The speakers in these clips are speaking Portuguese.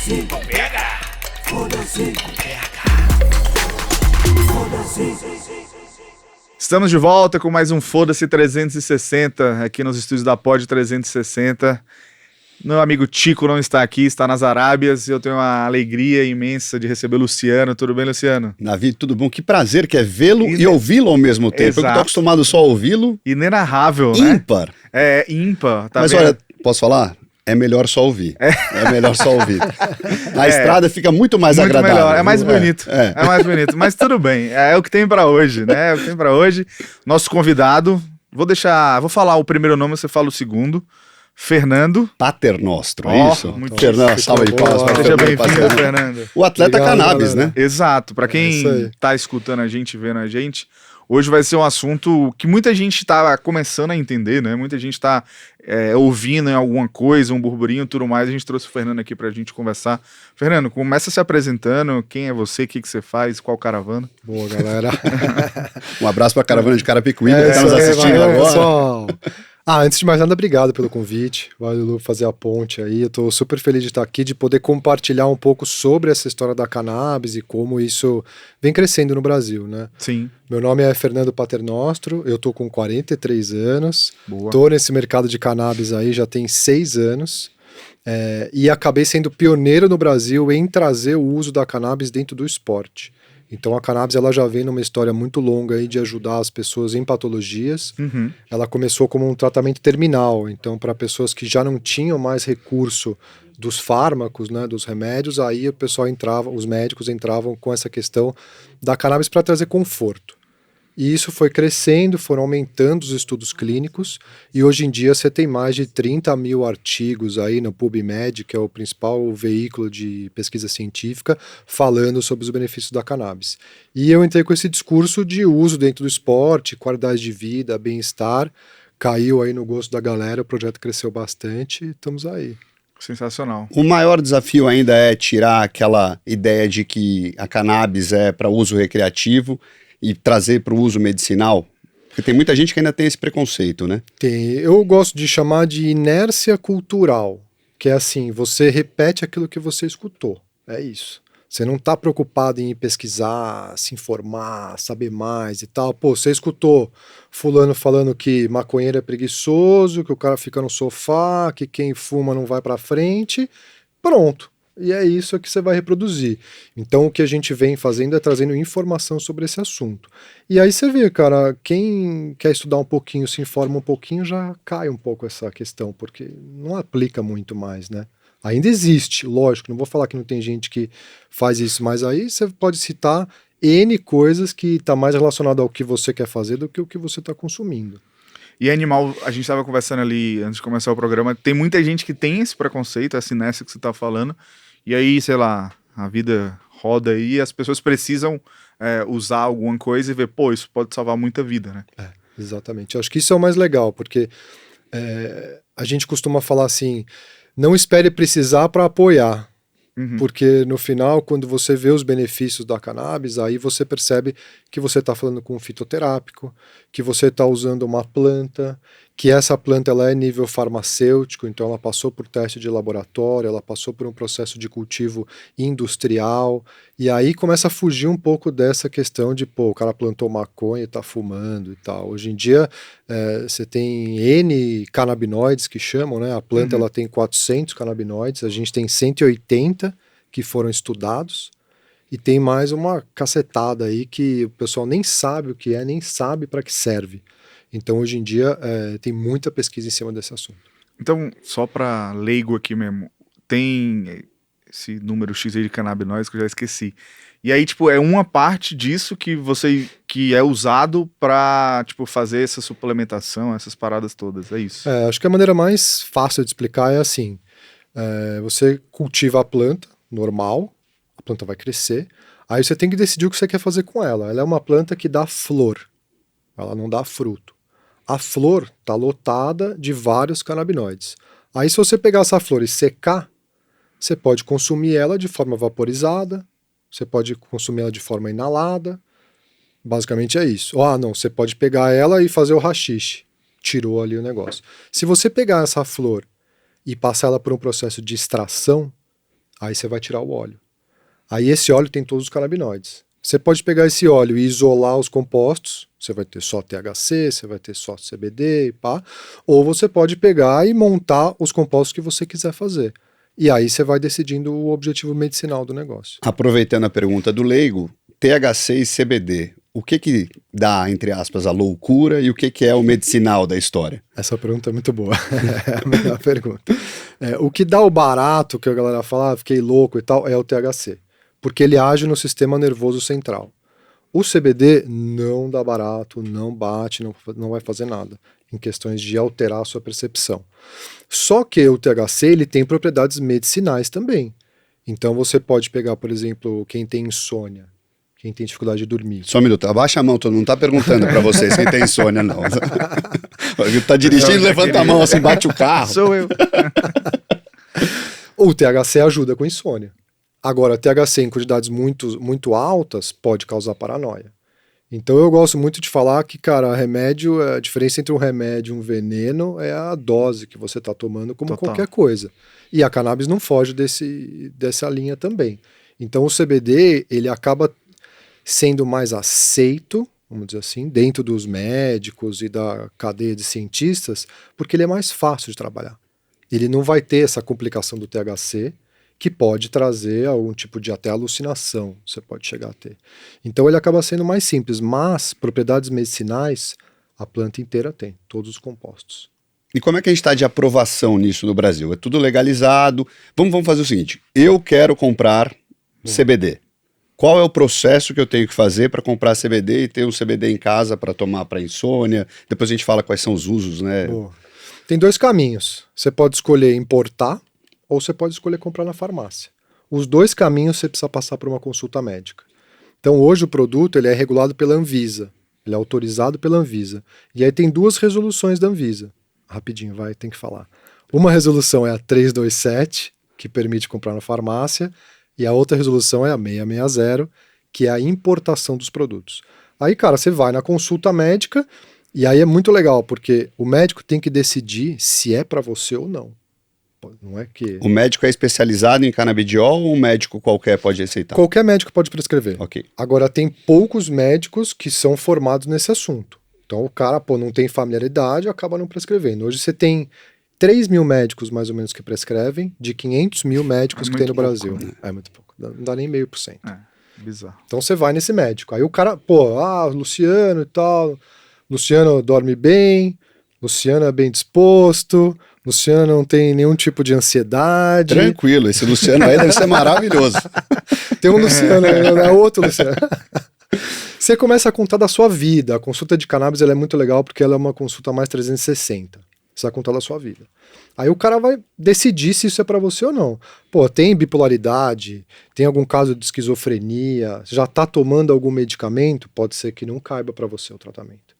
Foda-se, pega! Foda-se, Estamos de volta com mais um Foda-se 360 aqui nos estúdios da Pod 360. Meu amigo Tico não está aqui, está nas Arábias, e eu tenho uma alegria imensa de receber o Luciano. Tudo bem, Luciano? Navi, tudo bom? Que prazer que é vê-lo e ouvi-lo ao mesmo tempo. Exato. Eu que tô acostumado só a ouvi-lo. Inenarrável, né? Ímpar. É, ímpar. Tá Mas vendo? olha, posso falar? É melhor só ouvir. É melhor só ouvir. Na estrada fica muito mais muito agradável. melhor, é mais bonito. É mais bonito, mas tudo bem. É o que tem pra hoje, né? É o que tem pra hoje. Nosso convidado, vou falar o primeiro nome, você fala o segundo. Fernando Paternostro, Ó, isso? muito Fernando, salva de palmas para Seja Fernando bem-vindo, Paternostro. Fernando. O atleta Obrigado, cannabis, galera. né? Exato, pra isso quem aí. tá escutando a gente, vendo a gente, hoje vai ser um assunto que muita gente tá começando a entender, né? Muita gente tá ouvindo em alguma coisa, um burburinho e tudo mais. A gente trouxe o Fernando aqui pra gente conversar. Fernando, começa se apresentando, quem é você, o que você faz, qual caravana? Boa, galera. Um abraço para a caravana de Carapicuíba que Isso está nos aí, assistindo valeu, agora. pessoal. Antes de mais nada, obrigado pelo convite. Valeu, Lu, fazer a ponte aí. Eu tô super feliz de estar aqui, de poder compartilhar um pouco sobre essa história da cannabis e como isso vem crescendo no Brasil, né? Sim, Meu nome é Fernando Paternostro, eu tô com 43 anos, boa. tô nesse mercado de cannabis aí já tem 6 anos. E acabei sendo pioneiro no Brasil em trazer o uso da cannabis dentro do esporte. Então a cannabis ela já vem numa história muito longa aí de ajudar as pessoas em patologias. Uhum. Ela começou como um tratamento terminal, então para pessoas que já não tinham mais recurso dos fármacos, né, dos remédios, aí o pessoal entrava, os médicos entravam com essa questão da cannabis para trazer conforto. E isso foi crescendo, foram aumentando os estudos clínicos, e hoje em dia você tem mais de 30 mil artigos aí no PubMed, que é o principal veículo de pesquisa científica, falando sobre os benefícios da cannabis. E eu entrei com esse discurso de uso dentro do esporte, qualidade de vida, bem-estar, caiu aí no gosto da galera, o projeto cresceu bastante e estamos aí. Sensacional. O maior desafio ainda é tirar aquela ideia de que a cannabis é para uso recreativo e trazer para o uso medicinal? Porque tem muita gente que ainda tem esse preconceito, né? Eu gosto de chamar de inércia cultural, que é assim, você repete aquilo que você escutou, é isso. Você não está preocupado em pesquisar, se informar, saber mais e tal. Pô, você escutou fulano falando que maconheiro é preguiçoso, que o cara fica no sofá, que quem fuma não vai para frente, pronto. E é isso que você vai reproduzir. Então o que a gente vem fazendo é trazendo informação sobre esse assunto. E aí você vê, cara, quem quer estudar um pouquinho, se informa um pouquinho, já cai um pouco essa questão, porque não aplica muito mais, né? Ainda existe, lógico, não vou falar que não tem gente que faz isso, mas aí você pode citar N coisas que está mais relacionado ao que você quer fazer do que o que você está consumindo. E animal, a gente estava conversando ali antes de começar o programa, tem muita gente que tem esse preconceito, essa inércia que você está falando, e aí, sei lá, a vida roda aí e as pessoas precisam usar alguma coisa e ver, pô, isso pode salvar muita vida, né? Exatamente. Eu acho que isso é o mais legal, porque a gente costuma falar assim, não espere precisar para apoiar. Uhum. Porque no final, quando você vê os benefícios da cannabis, aí você percebe que você está falando com um fitoterápico, que você está usando uma planta, que essa planta ela é nível farmacêutico, então ela passou por teste de laboratório, ela passou por um processo de cultivo industrial, e aí começa a fugir um pouco dessa questão de, pô, o cara plantou maconha e está fumando e tal. Hoje em dia, você tem N canabinoides que chamam, né? A planta ela tem 400 canabinoides, a gente tem 180 que foram estudados, e tem mais uma cacetada aí que o pessoal nem sabe o que é, nem sabe para que serve. Então, hoje em dia, tem muita pesquisa em cima desse assunto. Então, só para leigo aqui mesmo, tem esse número X aí de canabinoides que eu já esqueci. E aí, tipo, é uma parte disso que é usado para, tipo, fazer essa suplementação, essas paradas todas, é isso? Acho que a maneira mais fácil de explicar é assim, você cultiva a planta normal, a planta vai crescer, aí você tem que decidir o que você quer fazer com ela. Ela é uma planta que dá flor, ela não dá fruto. A flor está lotada de vários canabinoides. Aí se você pegar essa flor e secar, você pode consumir ela de forma vaporizada, você pode consumir ela de forma inalada, basicamente é isso. Não, você pode pegar ela e fazer o haxixe, tirou ali o negócio. Se você pegar essa flor e passar ela por um processo de extração, Aí você vai tirar o óleo. Aí esse óleo tem todos os canabinoides. Você pode pegar esse óleo e isolar os compostos, você vai ter só THC, você vai ter só CBD e pá, ou você pode pegar e montar os compostos que você quiser fazer. E aí você vai decidindo o objetivo medicinal do negócio. Aproveitando a pergunta do leigo, THC e CBD, o que dá, entre aspas, a loucura e o que é o medicinal da história? Essa pergunta é muito boa, é a melhor pergunta. O que dá o barato, que a galera fala, fiquei louco e tal, é o THC. Porque ele age no sistema nervoso central. O CBD não dá barato, não bate, não vai fazer nada, em questões de alterar a sua percepção. Só que o THC ele tem propriedades medicinais também. Então você pode pegar, por exemplo, quem tem insônia, quem tem dificuldade de dormir. Só um minuto, abaixa a mão, todo mundo tá perguntando pra vocês quem tem insônia, não. Tá dirigindo, levanta a mão assim, bate o carro. Sou eu. O THC ajuda com insônia. Agora, THC em quantidades muito altas pode causar paranoia. Então eu gosto muito de falar que, cara, a diferença entre um remédio e um veneno é a dose que você está tomando, como Total. qualquer coisa. E a cannabis não foge dessa linha também. Então o CBD, ele acaba sendo mais aceito, vamos dizer assim, dentro dos médicos e da cadeia de cientistas, porque ele é mais fácil de trabalhar. Ele não vai ter essa complicação do THC, que pode trazer algum tipo de até alucinação, você pode chegar a ter. Então ele acaba sendo mais simples, mas propriedades medicinais a planta inteira tem, todos os compostos. E como é que a gente está de aprovação nisso no Brasil? É tudo legalizado. Vamos fazer o seguinte, eu quero comprar CBD. Qual é o processo que eu tenho que fazer para comprar CBD e ter um CBD em casa para tomar para insônia? Depois a gente fala quais são os usos, né? Boa. Tem dois caminhos, você pode escolher importar, ou você pode escolher comprar na farmácia. Os dois caminhos você precisa passar por uma consulta médica. Então hoje o produto ele é regulado pela Anvisa, ele é autorizado pela Anvisa. E aí tem duas resoluções da Anvisa. Rapidinho, tem que falar. Uma resolução é a 327, que permite comprar na farmácia, e a outra resolução é a 660, que é a importação dos produtos. Aí, cara, você vai na consulta médica, e aí é muito legal, porque o médico tem que decidir se é para você ou não. Não é que... O médico é especializado em canabidiol ou um médico qualquer pode aceitar? Qualquer médico pode prescrever. Ok. Agora, tem poucos médicos que são formados nesse assunto. Então, o cara, não tem familiaridade, acaba não prescrevendo. Hoje você tem 3 mil médicos, mais ou menos, que prescrevem, de 500 mil médicos que tem no Brasil. Né? É muito pouco. Não dá nem 0,5%. Bizarro. Então, você vai nesse médico. Aí o cara, Luciano e tal, Luciano dorme bem, Luciano é bem disposto, Luciano não tem nenhum tipo de ansiedade. Tranquilo, esse Luciano aí deve ser maravilhoso. Tem um Luciano, é outro Luciano. Você começa a contar da sua vida. A consulta de cannabis ela é muito legal porque ela é uma consulta mais 360. Você vai contar da sua vida. Aí o cara vai decidir se isso é pra você ou não. Tem bipolaridade, tem algum caso de esquizofrenia, já tá tomando algum medicamento, pode ser que não caiba pra você o tratamento.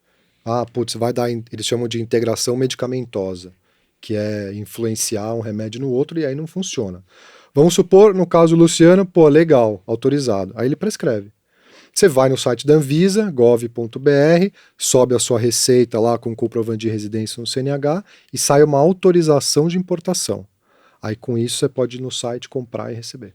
Vai dar, eles chamam de integração medicamentosa, que é influenciar um remédio no outro e aí não funciona. Vamos supor, no caso do Luciano, legal, autorizado. Aí ele prescreve. Você vai no site da Anvisa, gov.br, sobe a sua receita lá com comprovante de residência no CNH e sai uma autorização de importação. Aí com isso você pode ir no site comprar e receber.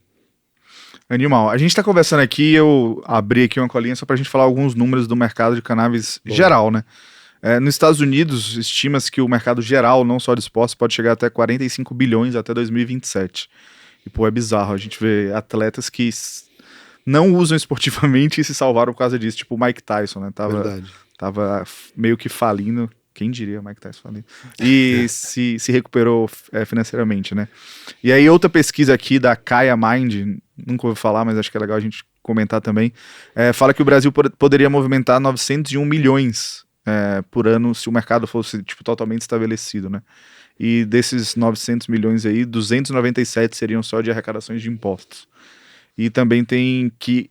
Animal. A gente tá conversando aqui, eu abri aqui uma colinha só pra gente falar alguns números do mercado de cannabis geral, né? Nos Estados Unidos, estima-se que o mercado geral, não só de expostos, pode chegar até 45 bilhões até 2027. E, é bizarro. A gente vê atletas que não usam esportivamente e se salvaram por causa disso, tipo o Mike Tyson, né? Tava meio que falindo, quem diria Mike Tyson falindo, e se recuperou financeiramente, né? E aí outra pesquisa aqui da Kaya Mind, nunca ouvi falar, mas acho que é legal a gente comentar também, fala que o Brasil poderia movimentar 901 milhões por ano se o mercado fosse totalmente estabelecido, né? E desses 900 milhões aí, 297 seriam só de arrecadações de impostos. E também tem que,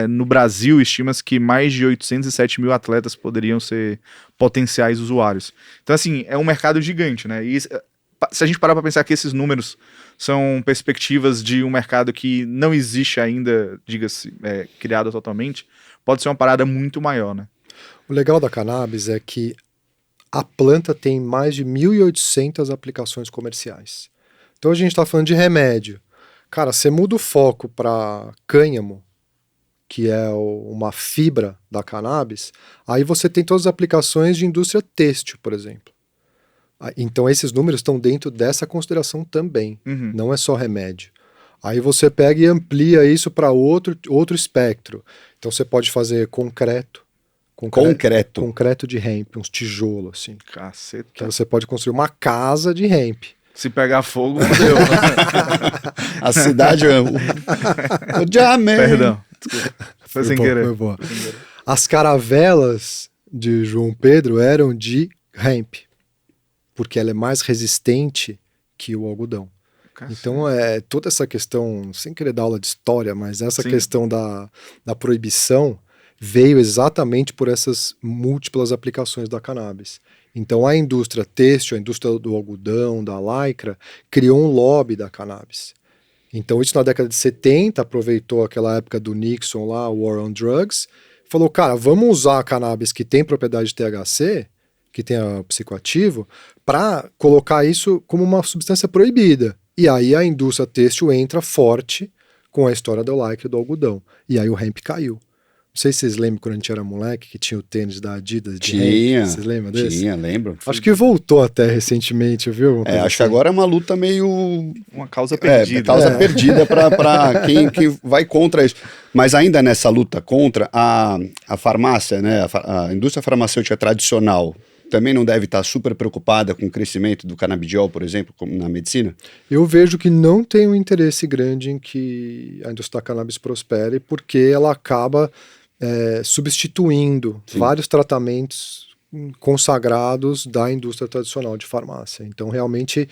no Brasil, estima-se que mais de 807 mil atletas poderiam ser potenciais usuários. Então, assim, é um mercado gigante, né? E se a gente parar para pensar que esses números são perspectivas de um mercado que não existe ainda, diga-se, criado totalmente, pode ser uma parada muito maior, né? O legal da cannabis é que a planta tem mais de 1.800 aplicações comerciais. Então a gente está falando de remédio. Cara, você muda o foco para cânhamo, que é uma fibra da cannabis, aí você tem todas as aplicações de indústria têxtil, por exemplo. Então esses números estão dentro dessa consideração também, não é só remédio. Aí você pega e amplia isso para outro espectro. Então você pode fazer concreto de hemp, uns tijolos assim. Caceta. Que você pode construir uma casa de hemp. Se pegar fogo, fodeu. A cidade... o Jamé. Perdão. Desculpa. Foi sem querer. Foi boa. As caravelas de João Pedro eram de hemp, porque ela é mais resistente que o algodão. Caceta. Então, toda essa questão, sem querer dar aula de história, mas essa Sim. questão da proibição veio exatamente por essas múltiplas aplicações da cannabis. Então, a indústria têxtil, a indústria do algodão, da lycra, criou um lobby da cannabis. Então, isso na década de 70, aproveitou aquela época do Nixon lá, War on Drugs, falou, cara, vamos usar a cannabis que tem propriedade de THC, que tem o psicoativo, para colocar isso como uma substância proibida. E aí a indústria têxtil entra forte com a história do lycra e do algodão. E aí o hemp caiu. Não sei se vocês lembram quando a gente era moleque, que tinha o tênis da Adidas de hemp. Vocês lembram desse? Tinha, lembro. Acho que voltou até recentemente, viu? Acho que agora é uma luta meio... Uma causa perdida. Causa perdida para quem vai contra isso. Mas ainda nessa luta contra, a farmácia, né, a indústria farmacêutica tradicional, também não deve estar super preocupada com o crescimento do canabidiol, por exemplo, como na medicina? Eu vejo que não tem um interesse grande em que a indústria da cannabis prospere, porque ela acaba substituindo vários tratamentos consagrados da indústria tradicional de farmácia. Então, realmente,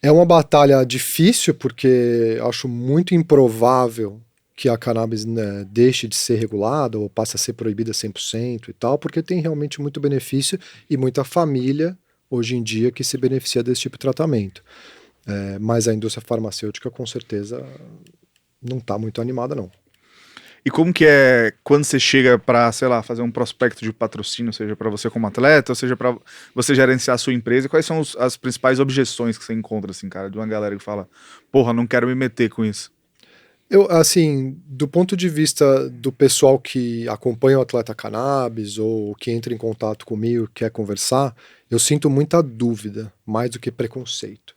é uma batalha difícil, porque acho muito improvável que a cannabis deixe de ser regulada ou passe a ser proibida 100% e tal, porque tem realmente muito benefício e muita família, hoje em dia, que se beneficia desse tipo de tratamento. Mas a indústria farmacêutica, com certeza, não está muito animada, não. E como que é quando você chega para, sei lá, fazer um prospecto de patrocínio, seja para você como atleta, ou seja para você gerenciar a sua empresa, quais são as principais objeções que você encontra, assim, cara, de uma galera que fala, porra, não quero me meter com isso? Eu, assim, do ponto de vista do pessoal que acompanha o atleta cannabis ou que entra em contato comigo, quer conversar, eu sinto muita dúvida, mais do que preconceito.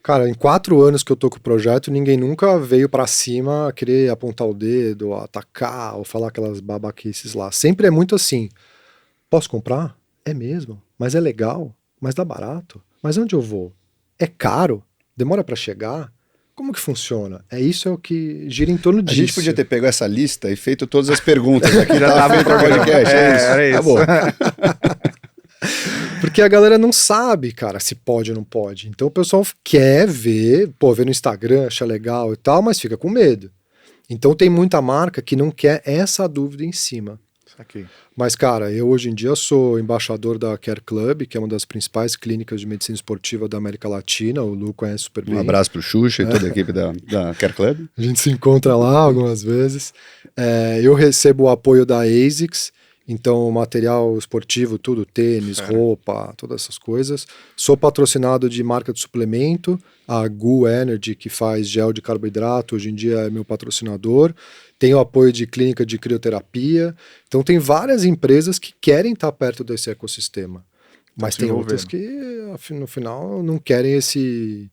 Cara, em 4 anos que eu tô com o projeto, ninguém nunca veio pra cima querer apontar o dedo, atacar ou falar aquelas babaquices lá. Sempre é muito assim, posso comprar? É mesmo? Mas é legal? Mas dá barato? Mas onde eu vou? É caro? Demora pra chegar? Como que funciona? Isso é o que gira em torno disso. A gente podia ter pego essa lista e feito todas as perguntas aqui. Já tava feito o podcast, é isso. Era isso. Acabou. Porque a galera não sabe, cara, se pode ou não pode. Então o pessoal quer ver, vê no Instagram, acha legal e tal, mas fica com medo. Então tem muita marca que não quer essa dúvida em cima. Aqui. Mas, cara, eu hoje em dia sou embaixador da Care Club, que é uma das principais clínicas de medicina esportiva da América Latina. O Lu conhece super bem. Um abraço pro Xuxa e toda a equipe da Care Club. A gente se encontra lá algumas vezes. Eu recebo o apoio da ASICS, então material esportivo, tudo, tênis, roupa, todas essas coisas. Sou patrocinado de marca de suplemento, a Gu Energy, que faz gel de carboidrato, hoje em dia é meu patrocinador. Tem o apoio de clínica de crioterapia. Então tem várias empresas que querem estar perto desse ecossistema. Mas tem outras que, no final, não querem esse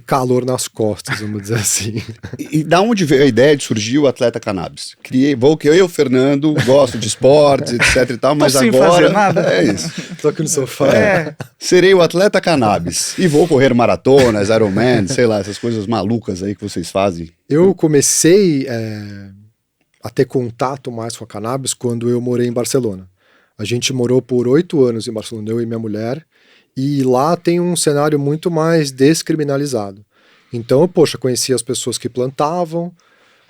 calor nas costas, vamos dizer assim. E da onde veio a ideia de surgir o Atleta Cannabis? Eu, Fernando, gosto de esportes, etc e tal, mas sem agora... fazer nada. É isso. Tô aqui no sofá. Serei o Atleta Cannabis e vou correr maratonas, Ironman, sei lá, essas coisas malucas aí que vocês fazem. Eu comecei a ter contato mais com a cannabis quando eu morei em Barcelona. A gente morou por 8 anos em Barcelona, eu e minha mulher, e lá tem um cenário muito mais descriminalizado. Então, poxa, conheci as pessoas que plantavam,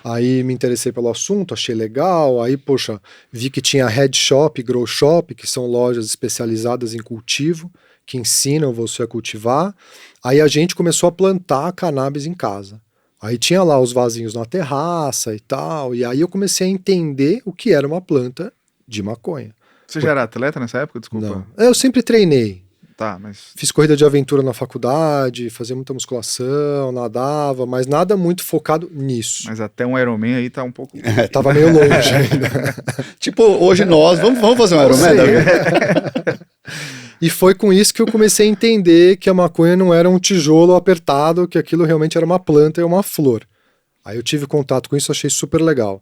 aí me interessei pelo assunto, achei legal, aí, poxa, vi que tinha Head Shop, Grow Shop, que são lojas especializadas em cultivo, que ensinam você a cultivar. Aí a gente começou a plantar cannabis em casa. Aí tinha lá os vasinhos na terraça e tal, e aí eu comecei a entender o que era uma planta de maconha. Você já era atleta nessa época? Desculpa. Não. Eu sempre treinei. Tá, mas... Fiz corrida de aventura na faculdade, fazia muita musculação, nadava, mas nada muito focado nisso. Mas até um Ironman aí tá um pouco... Tava meio longe ainda. Tipo, hoje nós, vamos fazer um Ironman, Davi? E foi com isso que eu comecei a entender que a maconha não era um tijolo apertado, que aquilo realmente era uma planta e uma flor. Aí eu tive contato com isso, achei super legal.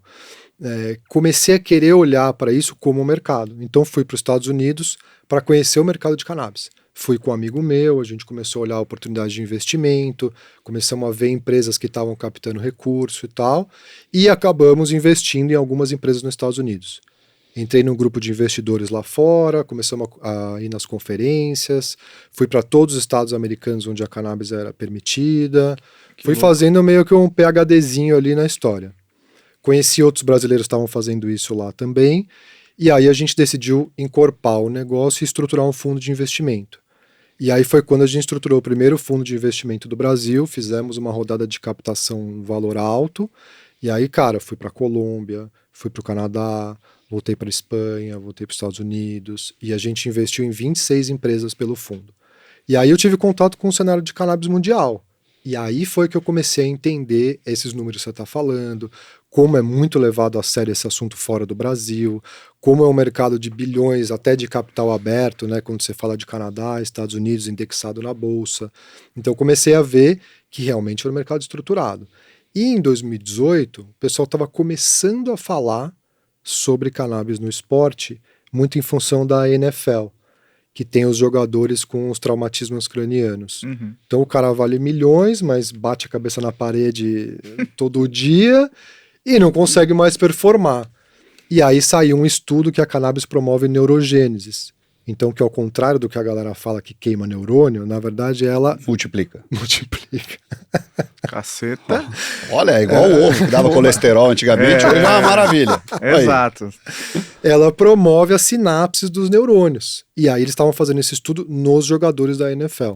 Comecei a querer olhar para isso como mercado. Então fui para os Estados Unidos para conhecer o mercado de cannabis. Fui com um amigo meu, a gente começou a olhar oportunidades de investimento, começamos a ver empresas que estavam captando recurso e tal, e acabamos investindo em algumas empresas nos Estados Unidos. Entrei num grupo de investidores lá fora, começamos a ir nas conferências, fui para todos os estados americanos onde a cannabis era permitida, fui fazendo meio que um PhDzinho ali na história. Conheci outros brasileiros que estavam fazendo isso lá também, e aí a gente decidiu encorpar o negócio e estruturar um fundo de investimento. E aí foi quando a gente estruturou o primeiro fundo de investimento do Brasil, fizemos uma rodada de captação valor alto, e aí, cara, fui para a Colômbia, fui para o Canadá, voltei para a Espanha, voltei para os Estados Unidos, e a gente investiu em 26 empresas pelo fundo. E aí eu tive contato com o cenário de cannabis mundial. E aí foi que eu comecei a entender esses números que você está falando, como é muito levado a sério esse assunto fora do Brasil, como é um mercado de bilhões, até de capital aberto, né, quando você fala de Canadá, Estados Unidos, indexado na Bolsa. Então eu comecei a ver que realmente era um mercado estruturado. E em 2018, o pessoal estava começando a falar sobre cannabis no esporte, muito em função da NFL, que tem os jogadores com os traumatismos cranianos. Uhum. Então o cara vale milhões, mas bate a cabeça na parede todo dia e não consegue mais performar. E aí saiu um estudo que a cannabis promove neurogênesis. Então, que ao contrário do que a galera fala que queima neurônio, na verdade ela Multiplica. multiplica. Caceta. Olha, é igual o ovo que dava colesterol antigamente, hoje é uma maravilha. Aí. Exato. Ela promove as sinapses dos neurônios. E aí eles estavam fazendo esse estudo nos jogadores da NFL.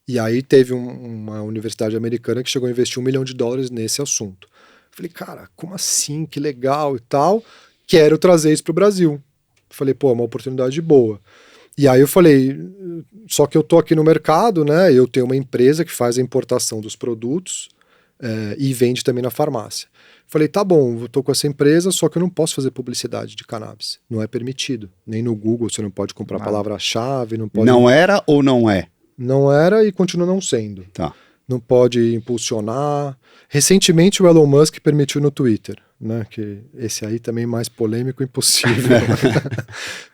E aí teve uma universidade americana que chegou a investir $1 milhão nesse assunto. Falei, cara, como assim? Que legal e tal. Quero trazer isso para o Brasil. Falei, pô, é uma oportunidade boa. E aí eu falei, só que eu tô aqui no mercado, né? Eu tenho uma empresa que faz a importação dos produtos e vende também na farmácia. Falei, tá bom, eu tô com essa empresa, só que eu não posso fazer publicidade de cannabis. Não é permitido. Nem no Google você não pode comprar palavra-chave, não pode... Não era ou não é? Não era e continua não sendo. Tá. Não pode impulsionar. Recentemente o Elon Musk permitiu no Twitter, né? Que esse aí também mais polêmico impossível.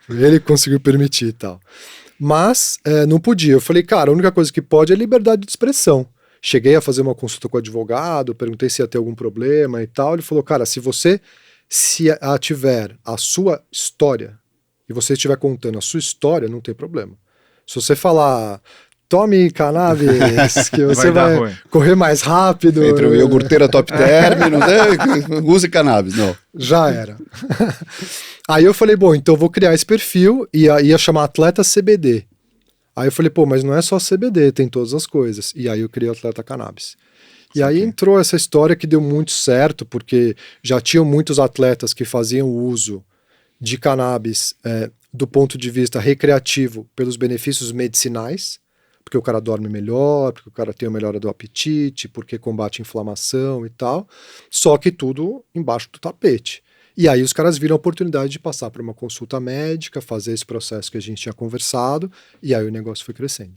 Ele conseguiu permitir e tal. Mas não podia. Eu falei, cara, a única coisa que pode é liberdade de expressão. Cheguei a fazer uma consulta com o advogado, perguntei se ia ter algum problema e tal. Ele falou, cara, se tiver a sua história e você estiver contando a sua história, não tem problema. Se você falar... Tome cannabis, que você vai correr mais rápido. Entre o iogurteira top term, use cannabis, não. Já era. Aí eu falei, bom, então eu vou criar esse perfil e ia chamar Atleta CBD. Aí eu falei, pô, mas não é só CBD, tem todas as coisas. E aí eu criei o Atleta Cannabis. E aí entrou essa história que deu muito certo, porque já tinham muitos atletas que faziam uso de cannabis do ponto de vista recreativo pelos benefícios medicinais, porque o cara dorme melhor, porque o cara tem a melhora do apetite, porque combate inflamação e tal, só que tudo embaixo do tapete. E aí os caras viram a oportunidade de passar por uma consulta médica, fazer esse processo que a gente tinha conversado, e aí o negócio foi crescendo.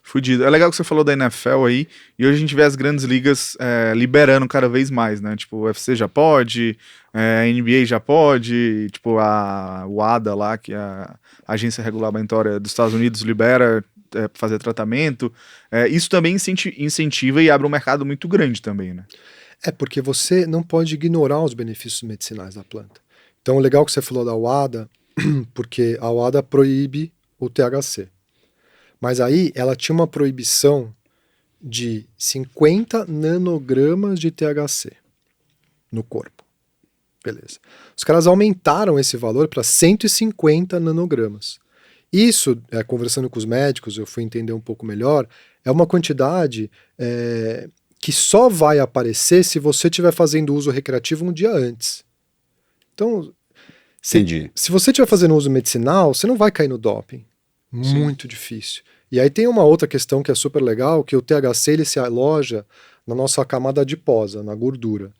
Fudido. É legal que você falou da NFL aí, e hoje a gente vê as grandes ligas liberando cada vez mais, né? Tipo, o UFC já pode, a NBA já pode, tipo, o ADA lá, que é a Agência Regulamentória dos Estados Unidos, libera fazer tratamento. Isso também incentiva e abre um mercado muito grande também, né? Porque você não pode ignorar os benefícios medicinais da planta. Então, legal que você falou da UADA, porque a UADA proíbe o THC. Mas aí ela tinha uma proibição de 50 nanogramas de THC no corpo. Beleza. Os caras aumentaram esse valor para 150 nanogramas. Isso, conversando com os médicos, eu fui entender um pouco melhor, é uma quantidade que só vai aparecer se você estiver fazendo uso recreativo um dia antes. Então, se você estiver fazendo uso medicinal, você não vai cair no doping. Muito difícil. E aí tem uma outra questão que é super legal, que o THC ele se aloja na nossa camada adiposa, na gordura.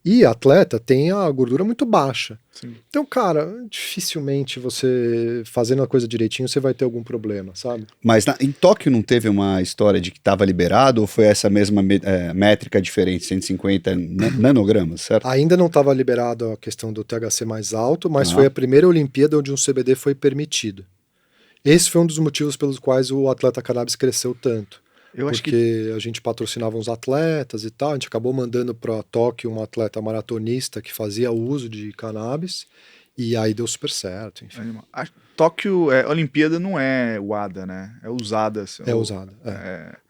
E atleta tem a gordura muito baixa. Sim. Então, cara, dificilmente você fazendo a coisa direitinho, você vai ter algum problema, sabe? Mas em Tóquio não teve uma história de que estava liberado ou foi essa mesma métrica diferente, 150 nanogramas, certo? Ainda não estava liberado a questão do THC mais alto, mas foi a primeira Olimpíada onde um CBD foi permitido. Esse foi um dos motivos pelos quais o atleta cannabis cresceu tanto. Eu acho que Porque a gente patrocinava uns atletas e tal, a gente acabou mandando para Tóquio um atleta maratonista que fazia uso de cannabis e aí deu super certo, enfim. Tóquio, Olimpíada não é UADA, né? É usada. Assim, É usada.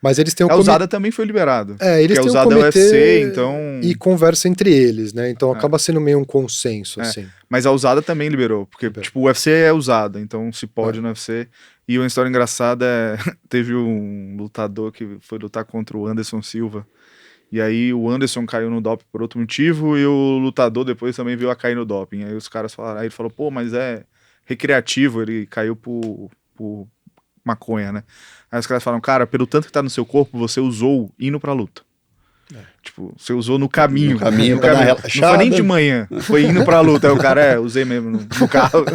Mas eles têm um a usada também foi liberado. eles porque têm a usada um é comitê UFC, então... e conversa entre eles, né? Então acaba sendo meio um consenso, assim. Mas a usada também liberou, porque tipo, o UFC é usada, então se pode no UFC. E uma história engraçada teve um lutador que foi lutar contra o Anderson Silva. E aí o Anderson caiu no doping por outro motivo e o lutador depois também veio a cair no doping. Aí os caras falaram, aí ele falou, pô, mas é recreativo, ele caiu por maconha, né? Aí os caras falaram, cara, pelo tanto que tá no seu corpo, você usou indo pra luta. Tipo, você usou no caminho. No caminho, pra dar relaxada. Não foi nem de manhã, foi indo pra luta. Aí o cara, usei mesmo no carro.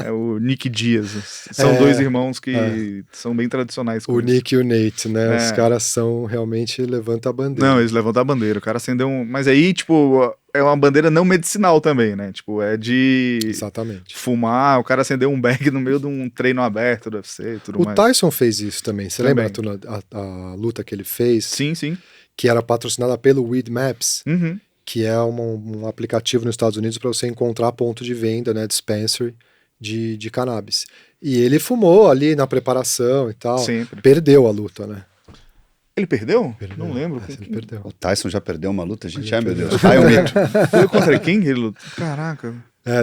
É o Nick Diaz. São dois irmãos que são bem tradicionais. O Nick e o Nate, né? Os É. caras são realmente levanta a bandeira. Não, eles levantam a bandeira. O cara acendeu um... Mas aí, tipo, é uma bandeira não medicinal também, né? Tipo, é de Exatamente. fumar. O cara acendeu um bag no meio de um treino aberto do UFC e tudo O mais. Tyson fez isso também. Você Também. lembra a luta que ele fez? Sim, sim. Que era patrocinada pelo Weed Maps, Uhum. que é um aplicativo nos Estados Unidos para você encontrar ponto de venda, né, dispensary de cannabis. E ele fumou ali na preparação e tal. Sempre. Perdeu a luta, né? Ele perdeu? Perdeu. Não lembro. Essa ele perdeu. O Tyson já perdeu uma luta, gente. Ele Ai, meu perdeu. Deus. Ai, o mito. Foi contra quem que ele lutou? Caraca.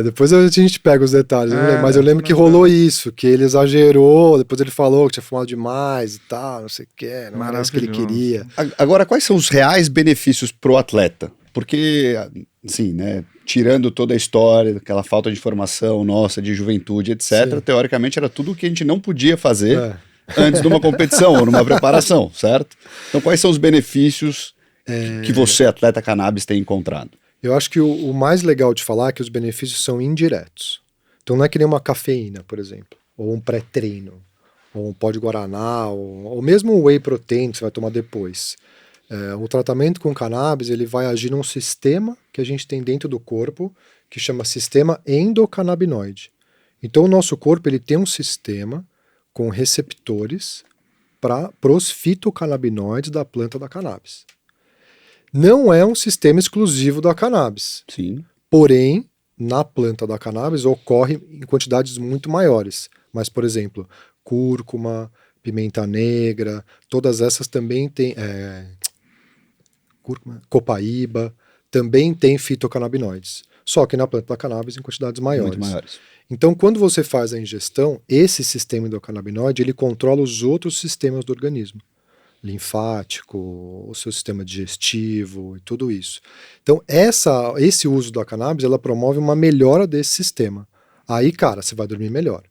Depois a gente pega os detalhes, eu não lembro, mas eu lembro que não rolou isso, que ele exagerou, depois ele falou que tinha fumado demais e tal, não sei o que, não era isso que ele Maravilhoso. queria. Agora, quais são os reais benefícios pro atleta? Porque, assim, né, tirando toda a história, aquela falta de informação nossa, de juventude, etc., Sim. teoricamente era tudo o que a gente não podia fazer É. antes de uma competição ou numa preparação, certo? Então, quais são os benefícios que você, atleta cannabis, tem encontrado? Eu acho que o mais legal de falar é que os benefícios são indiretos. Então não é que nem uma cafeína, por exemplo, ou um pré-treino, ou um pó de guaraná, ou mesmo um whey protein que você vai tomar depois. O tratamento com cannabis ele vai agir num sistema que a gente tem dentro do corpo que chama sistema endocannabinoide. Então o nosso corpo ele tem um sistema com receptores para os fitocannabinoides da planta da cannabis. Não é um sistema exclusivo da cannabis. Sim. Porém, na planta da cannabis ocorre em quantidades muito maiores. Mas, por exemplo, cúrcuma, pimenta negra, todas essas também têm... cúrcuma, copaíba, também tem fitocannabinoides. Só que na planta da cannabis em quantidades maiores. Muito maiores. Então, quando você faz a ingestão, esse sistema endocannabinoide, ele controla os outros sistemas do organismo. Linfático, o seu sistema digestivo e tudo isso. Então, esse uso da cannabis, ela promove uma melhora desse sistema. Aí, cara, você vai dormir melhor.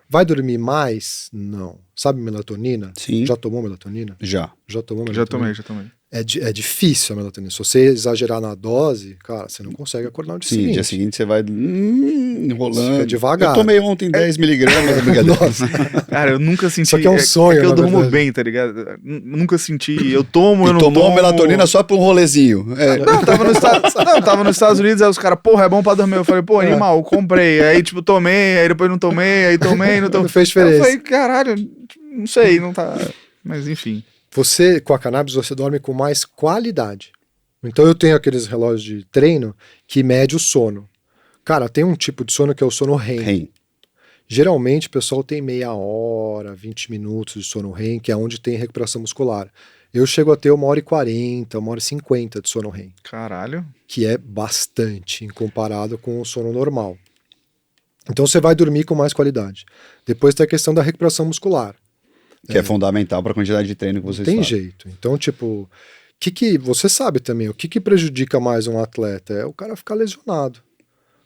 Vai dormir mais? Não. Sabe melatonina? Sim. Já tomou melatonina? Já. Já tomou melatonina? Já tomei. É difícil a melatonina. Se você exagerar na dose, cara, você não consegue acordar no dia Sim, seguinte. dia seguinte você vai enrolando. Fica devagar. Eu tomei ontem 10 miligramas, brincadeira. Nossa, Cara, eu nunca senti... Isso aqui é um sonho, que eu na durmo verdade. bem, tá ligado? Nunca senti... Eu tomo, eu E não tomou tomo... melatonina só pra um rolezinho. Não, tava nos Estados Unidos, aí os caras, porra, é bom pra dormir. Eu falei, pô, animal, eu comprei. Aí, tipo, tomei, aí depois não tomei, aí tomei, não tomei. Não fez diferença. Eu falei, caralho, não sei, não tá... Mas enfim. Você, com a cannabis, você dorme com mais qualidade. Então eu tenho aqueles relógios de treino que mede o sono. Cara, tem um tipo de sono que é o sono REM. REM. Geralmente o pessoal tem meia hora, 20 minutos de sono REM, que é onde tem recuperação muscular. Eu chego a ter 1h40, 1h50 de sono REM, Caralho. que é bastante em comparado com o sono normal. Então você vai dormir com mais qualidade. Depois tem a questão da recuperação muscular. Que é fundamental para a quantidade de treino que vocês Tem fazem. jeito. Então, tipo, você sabe também, o que prejudica mais um atleta? É o cara ficar lesionado.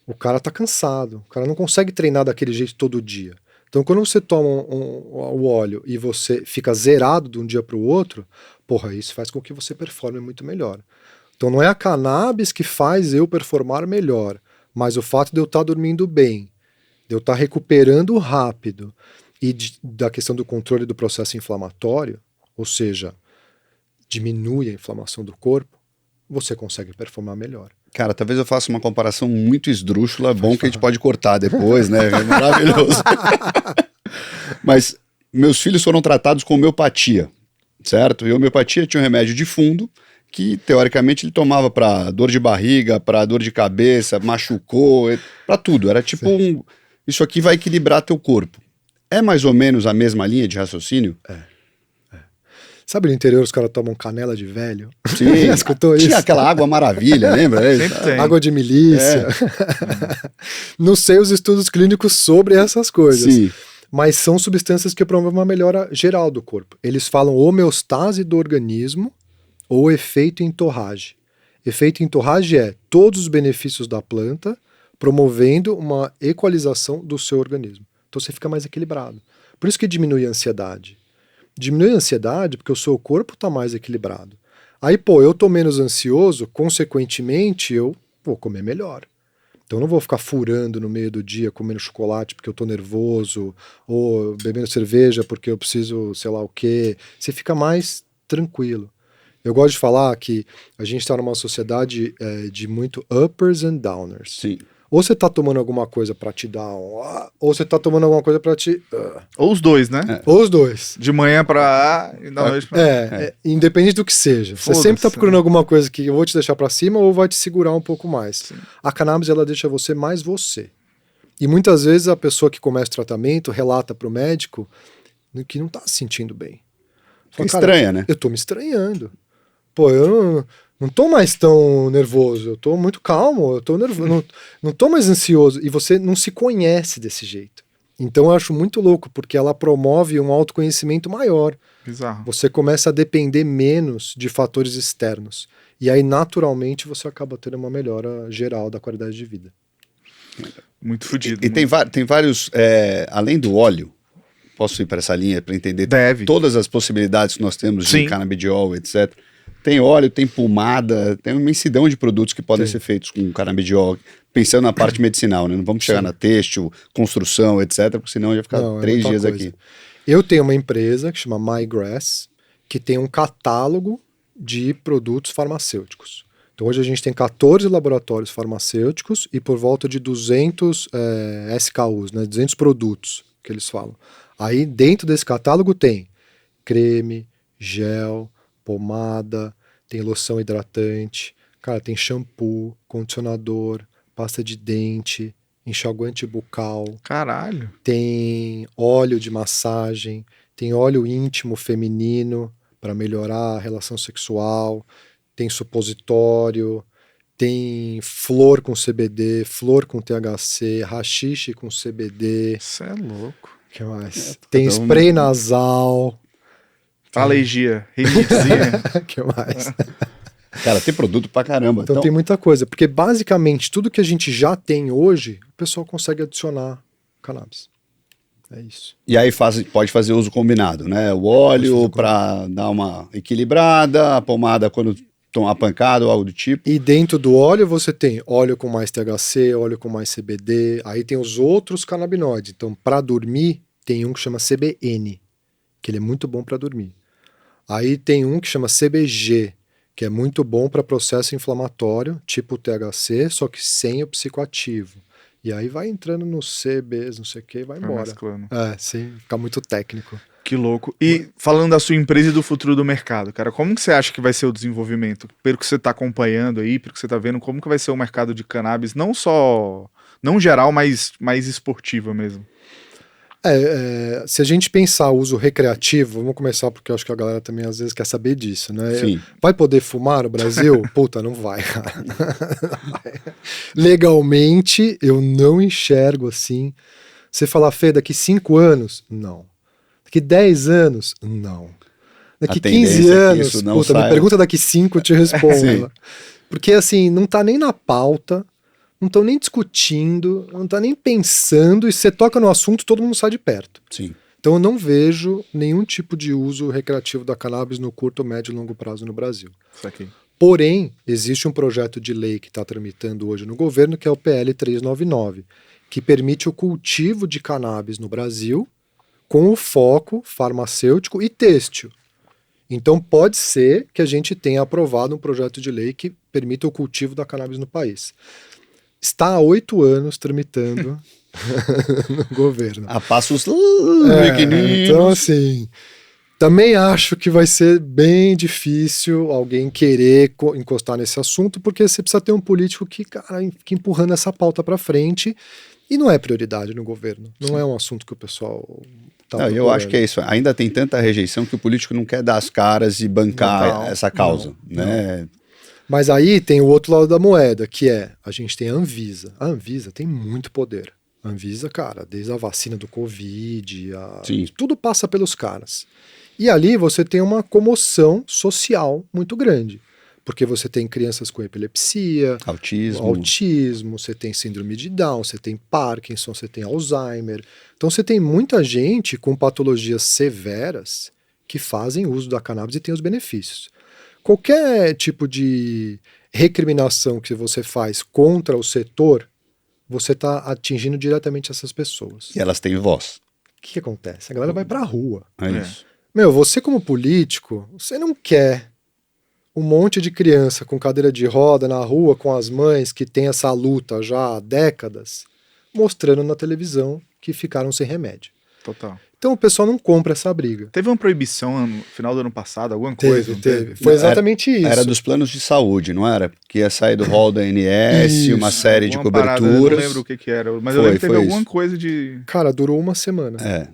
O cara tá cansado. O cara não consegue treinar daquele jeito todo dia. Então, quando você toma o óleo e você fica zerado de um dia para o outro, porra, isso faz com que você performe muito melhor. Então, não é a cannabis que faz eu performar melhor, mas o fato de eu estar dormindo bem, de eu estar recuperando rápido e da questão do controle do processo inflamatório, ou seja, diminui a inflamação do corpo, você consegue performar melhor. Cara, talvez eu faça uma comparação muito esdrúxula, bom que a gente pode cortar depois, né? É maravilhoso. Mas meus filhos foram tratados com homeopatia, certo? E a homeopatia tinha um remédio de fundo que, teoricamente, ele tomava para dor de barriga, para dor de cabeça, machucou, para tudo. Era tipo isso aqui vai equilibrar teu corpo. É mais ou menos a mesma linha de raciocínio? Sabe, no interior os caras tomam canela de velho? Sim, Escutou isso? tinha aquela água maravilha, lembra? Sempre tem. Água de milícia. Não sei os estudos clínicos sobre essas coisas. Sim. Mas são substâncias que promovem uma melhora geral do corpo. Eles falam homeostase do organismo ou efeito entorrage. Efeito entorrage é todos os benefícios da planta promovendo uma equalização do seu organismo. Então você fica mais equilibrado. Por isso que diminui a ansiedade. Diminui a ansiedade porque o seu corpo está mais equilibrado. Aí, pô, eu tô menos ansioso, consequentemente eu vou comer melhor. Então eu não vou ficar furando no meio do dia, comendo chocolate porque eu tô nervoso, ou bebendo cerveja porque eu preciso sei lá o quê. Você fica mais tranquilo. Eu gosto de falar que a gente está numa sociedade de muito uppers and downers. Sim. Ou você tá tomando alguma coisa pra te dar ou você tá tomando alguma coisa pra te... Ou os dois, né? Ou os dois. De manhã pra A e da noite pra Independente do que seja. Você Foda-se, sempre tá procurando alguma coisa que eu vou te deixar pra cima ou vai te segurar um pouco mais. Sim. A cannabis, ela deixa você mais você. E muitas vezes a pessoa que começa o tratamento relata pro médico que não tá se sentindo bem. Fala, Estranha, né? Eu tô me estranhando. Pô, eu não tô mais tão nervoso, eu tô muito calmo, eu tô nervoso, não tô mais ansioso. E você não se conhece desse jeito. Então eu acho muito louco, porque ela promove um autoconhecimento maior. Bizarro. Você começa a depender menos de fatores externos. E aí, naturalmente, você acaba tendo uma melhora geral da qualidade de vida. Muito fodido. E tem vários, além do óleo, posso ir para essa linha para entender Deve. todas as possibilidades que nós temos de Sim. canabidiol, etc. Tem óleo, tem pomada, tem uma imensidão de produtos que podem ser feitos com canabidiol, pensando na parte medicinal, né? Não vamos chegar na têxtil, construção, etc., porque senão eu ia ficar 3 dias muita aqui. coisa. Eu tenho uma empresa que chama MyGrass, que tem um catálogo de produtos farmacêuticos. Então hoje a gente tem 14 laboratórios farmacêuticos e por volta de 200 SKUs, né? 200 produtos que eles falam. Aí dentro desse catálogo tem creme, gel, pomada, tem loção hidratante, cara, tem shampoo, condicionador, pasta de dente, enxaguante bucal, Caralho. tem óleo de massagem, tem óleo íntimo feminino para melhorar a relação sexual, tem supositório, tem flor com CBD, flor com THC, haxixe com CBD, Isso é louco. que mais? Tem cada um- spray nasal, Alergia, rinitezinha. que mais? Cara, tem produto pra caramba. Então tem muita coisa, porque basicamente tudo que a gente já tem hoje, o pessoal consegue adicionar cannabis. É isso. E aí pode fazer uso combinado, né? O óleo para dar uma equilibrada, a pomada quando tomar pancada ou algo do tipo. E dentro do óleo você tem óleo com mais THC, óleo com mais CBD, aí tem os outros canabinoides. Então, para dormir, tem um que chama CBN, que ele é muito bom para dormir. Aí tem um que chama CBG, que é muito bom para processo inflamatório, tipo THC, só que sem o psicoativo. E aí vai entrando no CBs, não sei o que, e vai Vai embora. mesclando. Sim, fica muito técnico. Que louco. E falando da sua empresa e do futuro do mercado, cara, como que você acha que vai ser o desenvolvimento? Pelo que você está acompanhando aí, pelo que você está vendo, como que vai ser o mercado de cannabis, não geral, mas mais esportiva mesmo? Se a gente pensar o uso recreativo, vamos começar porque eu acho que a galera também às vezes quer saber disso, né? Sim. Vai poder fumar no Brasil? Puta, não vai, cara. Não vai. Legalmente, eu não enxergo assim. Você falar, Fê, daqui 5 anos? Não. Daqui 10 anos? Não. Daqui A tendência 15 é que anos? isso não Puta, me saia. pergunta daqui 5, eu te Sim. respondo. Porque assim, não tá nem na pauta. não estão nem discutindo, não tá nem pensando, e você toca no assunto, todo mundo sai de perto. Sim. Então eu não vejo nenhum tipo de uso recreativo da cannabis no curto, médio e longo prazo no Brasil. Isso aqui. Porém, existe um projeto de lei que está tramitando hoje no governo, que é o PL 399, que permite o cultivo de cannabis no Brasil com o foco farmacêutico e têxtil. Então pode ser que a gente tenha aprovado um projeto de lei que permita o cultivo da cannabis no país. Está há 8 anos tramitando no governo. A passos É, então, assim, também acho que vai ser bem difícil alguém querer encostar nesse assunto, porque você precisa ter um político que, cara, que empurrando essa pauta para frente, e não é prioridade no governo. Não é um assunto que o pessoal tá Não, eu acho que é isso. Ainda tem tanta rejeição que o político não quer dar as caras e bancar Não, essa causa, né? Mas aí tem o outro lado da moeda, que é, a gente tem a Anvisa. A Anvisa tem muito poder. A Anvisa, cara, desde a vacina do Covid, Sim. tudo passa pelos caras. E ali você tem uma comoção social muito grande. Porque você tem crianças com epilepsia, autismo, você tem síndrome de Down, você tem Parkinson, você tem Alzheimer. Então você tem muita gente com patologias severas que fazem uso da cannabis e tem os benefícios. Qualquer tipo de recriminação que você faz contra o setor, você está atingindo diretamente essas pessoas. E elas têm voz. O que acontece? A galera vai pra rua. É isso. Meu, você como político, você não quer um monte de criança com cadeira de roda na rua com as mães que tem essa luta já há décadas, mostrando na televisão que ficaram sem remédio. Total. Então o pessoal não compra essa briga. Teve uma proibição no final do ano passado, alguma coisa? Não Teve. Foi exatamente isso. Era dos planos de saúde, não era? Que ia sair do rol da ANS, Isso. uma série de Alguma parada, eu coberturas. não lembro o que era, mas Foi, eu lembro que teve foi alguma isso. coisa de... Cara, durou uma semana. É.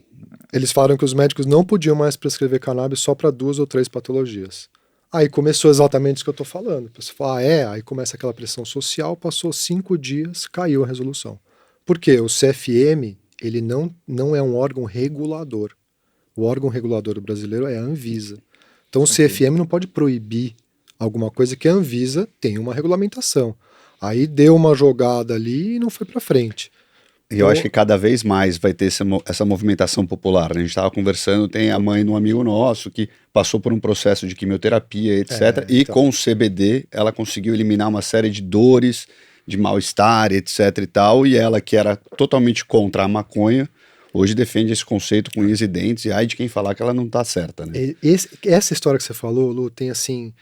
Eles falaram que os médicos não podiam mais prescrever cannabis só para 2 ou 3 patologias. Aí começou exatamente isso que eu tô falando. Você fala, aí começa aquela pressão social, passou 5 dias, caiu a resolução. Por quê? O CFM, ele não é um órgão regulador. O órgão regulador brasileiro é a Anvisa. Então o CFM não pode proibir alguma coisa que a Anvisa tem uma regulamentação. Aí deu uma jogada ali e não foi para frente. E eu acho que cada vez mais vai ter essa movimentação popular, né? A gente estava conversando, tem a mãe de um amigo nosso que passou por um processo de quimioterapia, etc. E então. com o CBD ela conseguiu eliminar uma série de dores, de mal-estar, etc e tal. E ela, que era totalmente contra a maconha, hoje defende esse conceito com unhas e dentes. E ai de quem falar que ela não tá certa, né? Essa história que você falou, Lu, tem assim...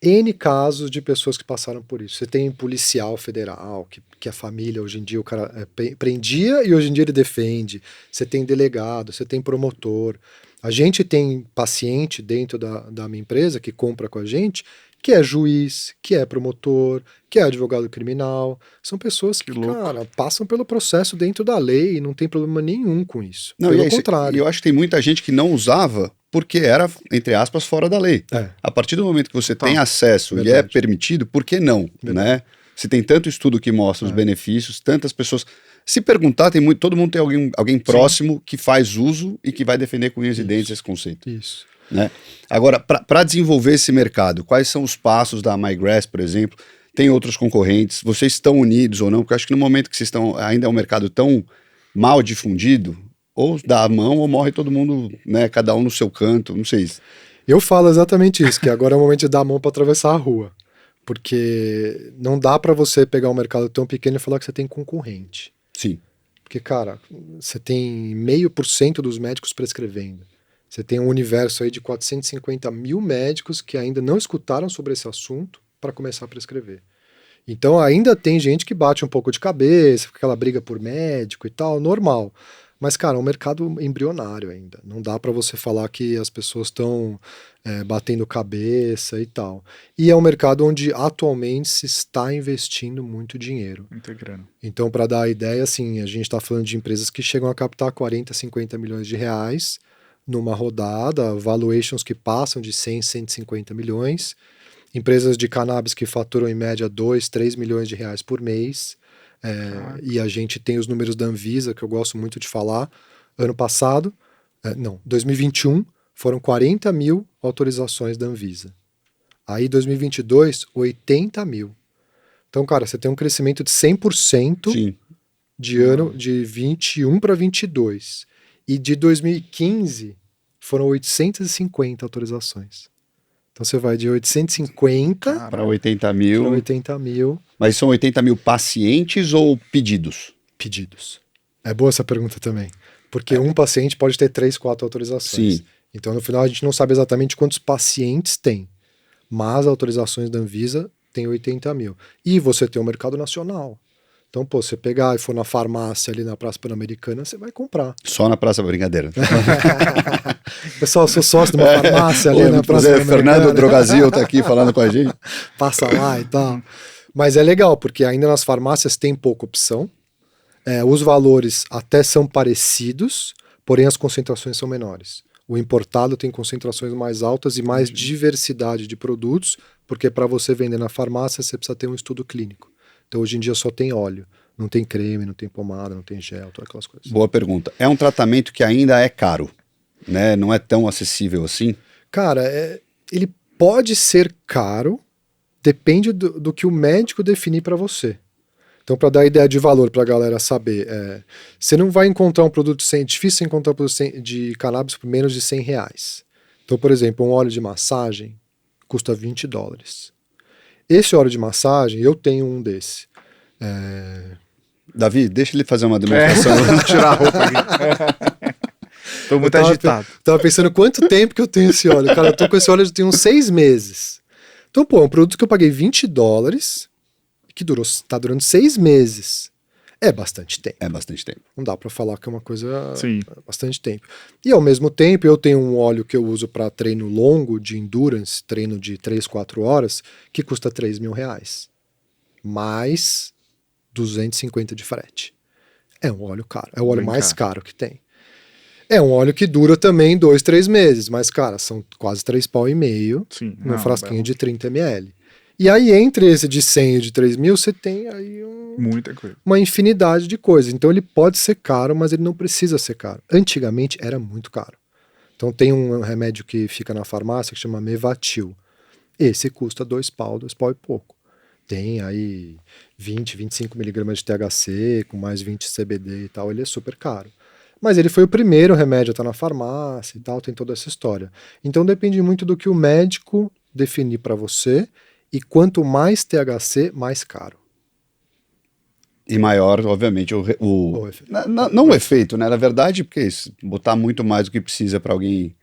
N casos de pessoas que passaram por isso. Você tem policial federal, que a família, hoje em dia, o cara prendia e hoje em dia ele defende. Você tem delegado, você tem promotor. A gente tem paciente dentro da minha empresa que compra com a gente, que é juiz, que é promotor, que é advogado criminal. São pessoas que, cara, passam pelo processo dentro da lei e não tem problema nenhum com isso. Não, pelo isso, contrário. E eu acho que tem muita gente que não usava porque era, entre aspas, fora da lei. A partir do momento que você tem acesso e é permitido, por que não? Né? Se tem tanto estudo que mostra os benefícios, tantas pessoas... Se perguntar, todo mundo tem alguém próximo que faz uso e que vai defender com unhas e dentes esse conceito. Isso. Né? Agora, para desenvolver esse mercado, quais são os passos da MyGrass, por exemplo? Tem outros concorrentes? Vocês estão unidos ou não? Porque eu acho que no momento que vocês estão... Ainda é um mercado tão mal difundido... Ou dá a mão ou morre todo mundo, né? Cada um no seu canto, não sei. Eu falo exatamente isso, que agora é o momento de dar a mão para atravessar a rua. Porque não dá para você pegar um mercado tão pequeno e falar que você tem concorrente. Sim. Porque, cara, você tem 0,5% dos médicos prescrevendo. Você tem um universo aí de 450 mil médicos que ainda não escutaram sobre esse assunto para começar a prescrever. Então ainda tem gente que bate um pouco de cabeça, aquela briga por médico e tal, normal. Mas, cara, é um mercado embrionário ainda. Não dá para você falar que as pessoas estão batendo cabeça e tal. E é um mercado onde atualmente se está investindo muito dinheiro. Integrando. Então, para dar a ideia, assim, a gente está falando de empresas que chegam a captar 40, 50 milhões de reais numa rodada, valuations que passam de 100, 150 milhões, empresas de cannabis que faturam em média 2, 3 milhões de reais por mês. E a gente tem os números da Anvisa, que eu gosto muito de falar. Ano passado, 2021, foram 40 mil autorizações da Anvisa. Aí, 2022, 80 mil. Então, cara, você tem um crescimento de 100% Sim. de ano de 21 para 22. E de 2015 foram 850 autorizações. Então você vai de 850 Para 80 mil. para 80 mil Mas são 80 mil pacientes ou pedidos? pedidos. É boa essa pergunta também. Porque um paciente pode ter 3, 4 autorizações. Sim. Então, no final, a gente não sabe exatamente quantos pacientes tem. Mas autorizações da Anvisa tem 80 mil. E você tem o mercado nacional. Então, pô, você pegar e for na farmácia ali na Praça Pan-Americana, você vai comprar. Só na Praça Brincadeira. Pessoal, eu sou sócio de uma farmácia ali na Praça Zé Pan-Americana. Fernando Drogazil tá aqui falando com a gente. Passa lá e tal. Mas é legal, porque ainda nas farmácias tem pouca opção. Os valores até são parecidos, porém as concentrações são menores. O importado tem concentrações mais altas e mais diversidade de produtos, porque para você vender na farmácia você precisa ter um estudo clínico. Então hoje em dia só tem óleo, não tem creme, não tem pomada, não tem gel, todas aquelas coisas. Boa pergunta. É um tratamento que ainda é caro, né? Não é tão acessível assim? Cara, ele pode ser caro, depende do que o médico definir para você. Então, para dar ideia de valor para a galera saber, você não vai encontrar um produto difícil encontrar um produto de cannabis por menos de R$100. Então, por exemplo, um óleo de massagem custa $20. Esse óleo de massagem, eu tenho um desse. Davi, deixa ele fazer uma demonstração. Vamos tirar a roupa aqui. Tô muito agitado. Tava pensando quanto tempo que eu tenho esse óleo. Cara, eu tô com esse óleo tem uns 6 meses. Então, pô, é um produto que eu paguei $20, que tá durando 6 meses. É bastante tempo. É bastante tempo. Não dá pra falar que é uma coisa Sim. bastante tempo. E ao mesmo tempo, eu tenho um óleo que eu uso para treino longo de endurance, treino de 3, 4 horas, que custa R$3.000. Mais 250 de frete. É um óleo caro. É o óleo Bem mais caro que tem. É um óleo que dura também 2, 3 meses, mas, cara, são quase R$3,5 Sim. num frasquinho de 30 ml. E aí, entre esse de 100 e de 3.000, você tem aí muita coisa. uma infinidade de coisas. Então, ele pode ser caro, mas ele não precisa ser caro. Antigamente, era muito caro. Então, tem um remédio que fica na farmácia que chama Mevatil. Esse custa R$2 e pouco. Tem aí 20, 25 miligramas de THC, com mais 20 CBD e tal. Ele é super caro. Mas ele foi o primeiro remédio a estar na farmácia e tal, tem toda essa história. Então depende muito do que o médico definir para você, e quanto mais THC, mais caro. E maior, obviamente, O efeito. não o efeito, né? Na verdade, porque botar muito mais do que precisa para alguém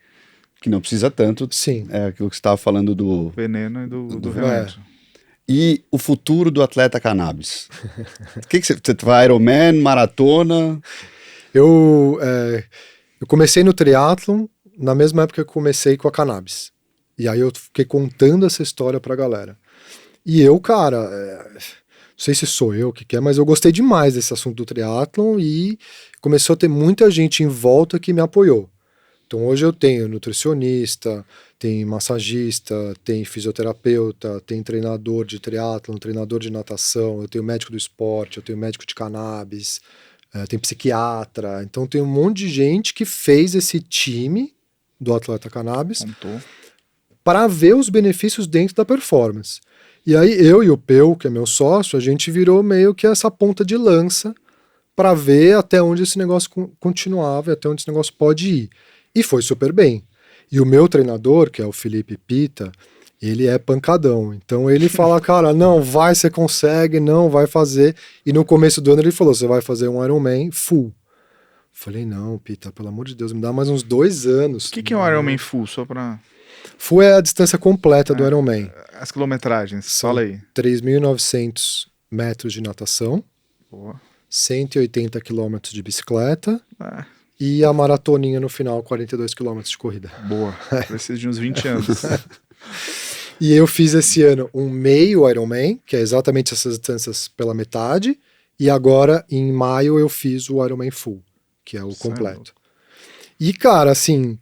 que não precisa tanto, Sim. é aquilo que você estava falando do... Veneno e do remédio. E o futuro do atleta cannabis? O que você vai, Ironman, maratona? Eu comecei no triatlon na mesma época que eu comecei com a cannabis. E aí eu fiquei contando essa história pra galera. E eu, cara, não sei se sou eu que quer, mas eu gostei demais desse assunto do triatlon e começou a ter muita gente em volta que me apoiou. Então hoje eu tenho nutricionista, tem massagista, tem fisioterapeuta, tem treinador de triatlon, treinador de natação, eu tenho médico do esporte, eu tenho médico de cannabis, tem psiquiatra. Então tem um monte de gente que fez esse time do atleta cannabis Contou. para ver os benefícios dentro da performance. E aí eu e o Peu, que é meu sócio, a gente virou meio que essa ponta de lança para ver até onde esse negócio continuava e até onde esse negócio pode ir. E foi super bem. E o meu treinador, que é o Felipe Pita, ele é pancadão. Então ele fala, cara, não, vai, você consegue, não, vai fazer. E no começo do ano ele falou, você vai fazer um Ironman full. Falei, não, Pita, pelo amor de Deus, me dá mais uns 2 anos. O que é um Ironman full? Só pra... Full é a distância completa do Ironman. As quilometragens, São fala aí. 3.900 metros de natação, Boa. 180 quilômetros de bicicleta Ah, e a maratoninha no final, 42 quilômetros de corrida. boa. Preciso de uns 20 anos. E eu fiz esse ano um meio Ironman, que é exatamente essas distâncias pela metade, e agora em maio eu fiz o Ironman Full, que é o completo. E cara, assim,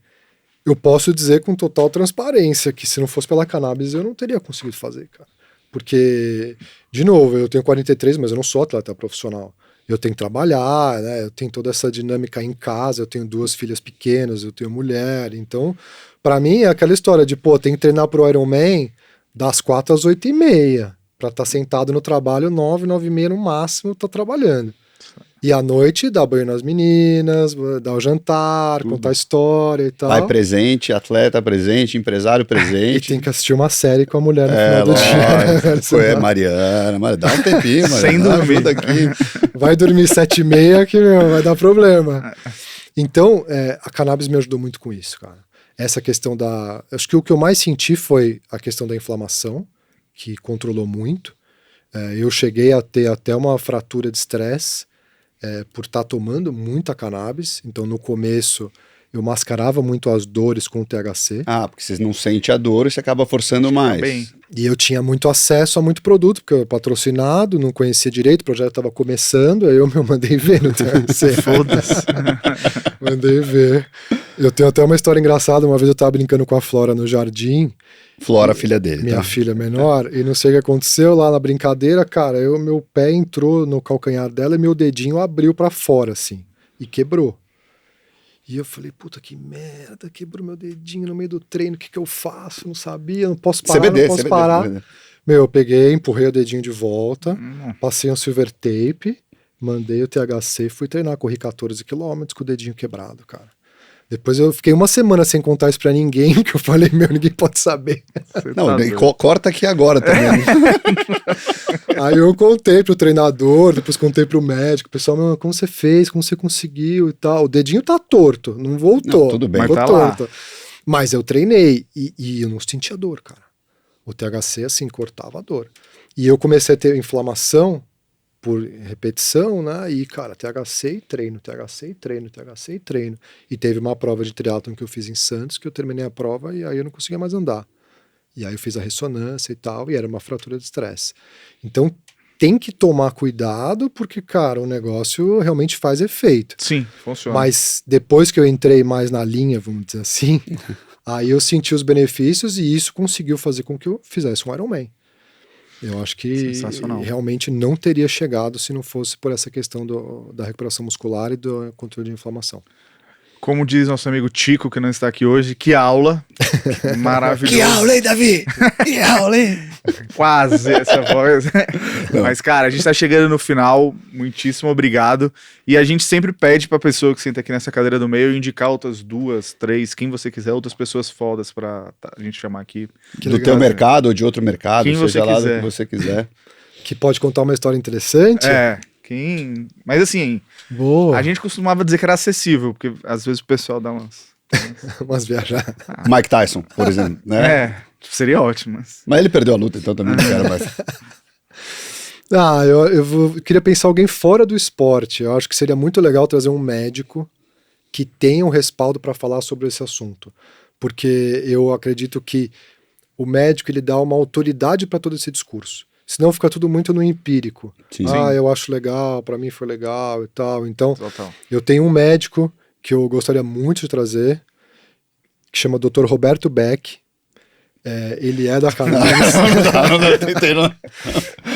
eu posso dizer com total transparência que se não fosse pela cannabis eu não teria conseguido fazer, cara. Porque, de novo, eu tenho 43, mas eu não sou atleta profissional. Eu tenho que trabalhar, né? Eu tenho toda essa dinâmica em casa, eu tenho 2 filhas pequenas, eu tenho mulher. Então, pra mim é aquela história de, pô, tem que treinar pro Ironman das 4 às 8h30. para estar sentado no trabalho 9, 9h30 no máximo, tô trabalhando. E à noite dá banho nas meninas, dá o jantar, contar história e tal. Pai presente, atleta presente, empresário E presente. tem que assistir uma série com a mulher no final do dia. Né? Foi Mariana, dá um tempinho, mano. Sem dormir. Ajuda aqui. Vai dormir 7h30 que vai dar problema. Então, a cannabis me ajudou muito com isso, cara. Essa questão da... Acho que o que eu mais senti foi a questão da inflamação, que controlou muito. Eu cheguei a ter até uma fratura de estresse por estar tomando muita cannabis. Então, no começo, eu mascarava muito as dores com o THC. Porque você não sente a dor e você acaba forçando mais. Bem. E eu tinha muito acesso a muito produto, porque eu patrocinado, não conhecia direito, o projeto estava começando, aí eu me mandei ver no THC. Foda-se. Mandei ver. Eu tenho até uma história engraçada, uma vez eu estava brincando com a Flora no jardim. Flora, filha dele. Minha tá? filha menor, e não sei o que aconteceu lá na brincadeira, cara, meu pé entrou no calcanhar dela e meu dedinho abriu pra fora, assim, e quebrou. E eu falei, puta que merda, quebrou meu dedinho no meio do treino, o que eu faço? Não sabia, não posso parar, CBD, não posso CBD, parar. CBD. Meu, eu peguei, empurrei o dedinho de volta, passei um silver tape, mandei o THC e fui treinar, corri 14 quilômetros com o dedinho quebrado, cara. Depois eu fiquei uma semana sem contar isso pra ninguém, que eu falei, ninguém pode saber. Não, corta aqui agora também. Aí eu contei pro treinador, depois contei pro médico, o pessoal, meu, como você fez, como você conseguiu e tal. O dedinho tá torto, não voltou. Não, tudo bem. Ficou Mas tá lá. torto. Mas eu treinei e eu não sentia dor, cara. O THC, assim, cortava a dor. E eu comecei a ter inflamação por repetição, né? E, cara, THC e treino, THC e treino, THC e treino. E teve uma prova de triatlon que eu fiz em Santos, que eu terminei a prova e aí eu não conseguia mais andar. E aí eu fiz a ressonância e tal, e era uma fratura de estresse. Então tem que tomar cuidado, porque, cara, o negócio realmente faz efeito. Sim, funciona. Mas depois que eu entrei mais na linha, vamos dizer assim, aí eu senti os benefícios e isso conseguiu fazer com que eu fizesse um Ironman. Eu acho que Sensacional. realmente não teria chegado se não fosse por essa questão da recuperação muscular e do controle de inflamação. Como diz nosso amigo Tico, que não está aqui hoje, que aula maravilhosa. Que aula, hein, Davi? Que aula, hein? Quase essa voz. Mas, cara, a gente tá chegando no final. Muitíssimo obrigado. E a gente sempre pede pra pessoa que senta aqui nessa cadeira do meio indicar outras 2, 3, quem você quiser, outras pessoas fodas pra a gente chamar aqui. Do teu mercado ou de outro mercado, Quem seja você lá do quiser. que você quiser. Que pode contar uma história interessante. Quem... Mas assim, Boa. a gente costumava dizer que era acessível, porque às vezes o pessoal dá umas... Umas viajar. Mike Tyson, por exemplo, né? Seria ótimo, Mas ele perdeu a luta, então também não quero mais. Eu queria pensar alguém fora do esporte. Eu acho que seria muito legal trazer um médico que tenha um respaldo para falar sobre esse assunto. Porque eu acredito que o médico ele dá uma autoridade para todo esse discurso. Senão fica tudo muito no empírico. Sim. Eu acho legal, para mim foi legal e tal. Então, Total. eu tenho um médico que eu gostaria muito de trazer, que chama Dr. Roberto Beck. Ele é da cannabis.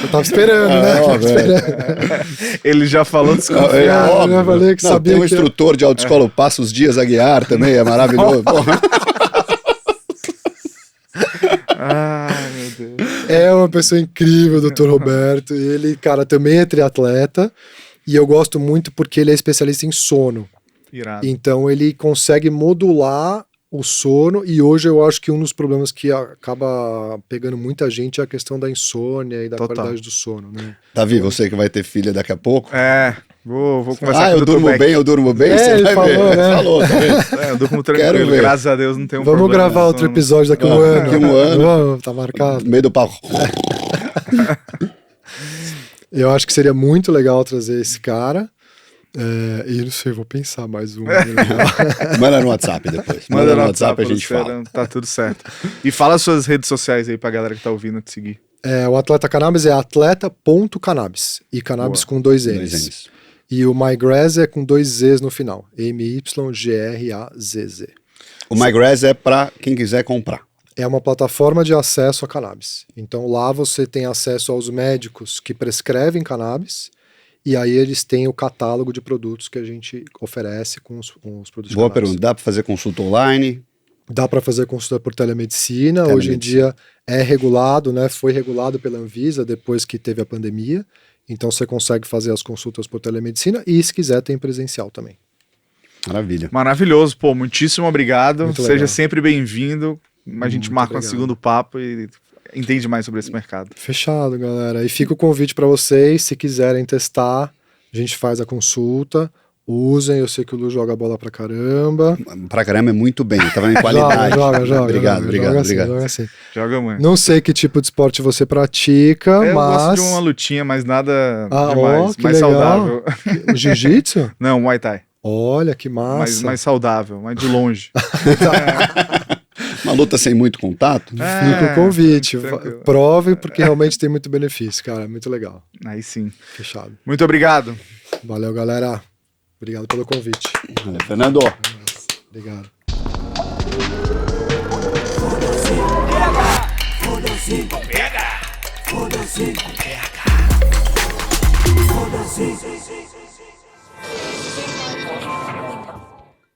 Eu tava esperando, né? ó, Tava esperando. Ele já falou desconfiado. eu já falei que sabia tem um que instrutor de autoescola, o Passos Dias Aguiar também, é maravilhoso. Porra. Ai, meu Deus. é uma pessoa incrível, o Dr. Roberto. Ele, cara, também é triatleta. E eu gosto muito porque ele é especialista em sono. Irado. Então ele consegue modular o sono. E hoje eu acho que um dos problemas que acaba pegando muita gente é a questão da insônia e da Total. qualidade do sono, né? Davi, você que vai ter filha daqui a pouco. Vou conversar com o eu Dr. durmo Beck. bem, eu durmo bem, você ele vai falou, ver. né? Falou, tá vendo? Eu durmo Quero tranquilo, ver. graças a Deus não tem um Vamos problema gravar de outro sono. episódio daqui a um ano. Daqui a um ano. Vamos, tá marcado. No meio do pau. Eu acho que seria muito legal trazer esse cara. E não sei, vou pensar mais um. Manda no WhatsApp depois. Manda no WhatsApp, a gente fala. Tá tudo certo. E fala suas redes sociais aí pra galera que tá ouvindo te seguir. O Atleta Cannabis é atleta.cannabis. E cannabis com 2 N's. 2 N's. E o MyGrazz é com 2 Z's no final. MYGRAZZ. O MyGrass é pra quem quiser comprar. É uma plataforma de acesso a cannabis. Então lá você tem acesso aos médicos que prescrevem cannabis. E aí eles têm o catálogo de produtos que a gente oferece com os produtos Boa cannabis. pergunta. Dá pra fazer consulta online? Dá para fazer consulta por telemedicina. Hoje em dia é regulado, né? Foi regulado pela Anvisa depois que teve a pandemia. Então você consegue fazer as consultas por telemedicina e, se quiser, tem presencial também. Maravilha. Maravilhoso, pô, muitíssimo obrigado. Muito Seja legal. sempre bem-vindo. A gente Muito marca um obrigado. segundo papo e entende mais sobre esse mercado. Fechado, galera. E fica o convite para vocês, se quiserem testar, a gente faz a consulta. Usem, eu sei que o Lu joga bola pra caramba. Pra caramba é muito bem, tava em qualidade. Joga. Obrigado. Joga assim. Joga muito. Não sei que tipo de esporte você pratica, Eu gosto mas... de uma lutinha, mas nada Ah, demais. que Mais legal. saudável. O jiu-jitsu? Não, Muay Thai. Olha, que massa. Mais saudável, mais de longe. Uma luta sem muito contato? Fica o convite. tranquilo. Prove, porque realmente tem muito benefício, cara. Muito legal. Aí sim. Fechado. Muito obrigado. Valeu, galera. Obrigado pelo convite. Valeu, Fernando. Obrigado. Foda-se.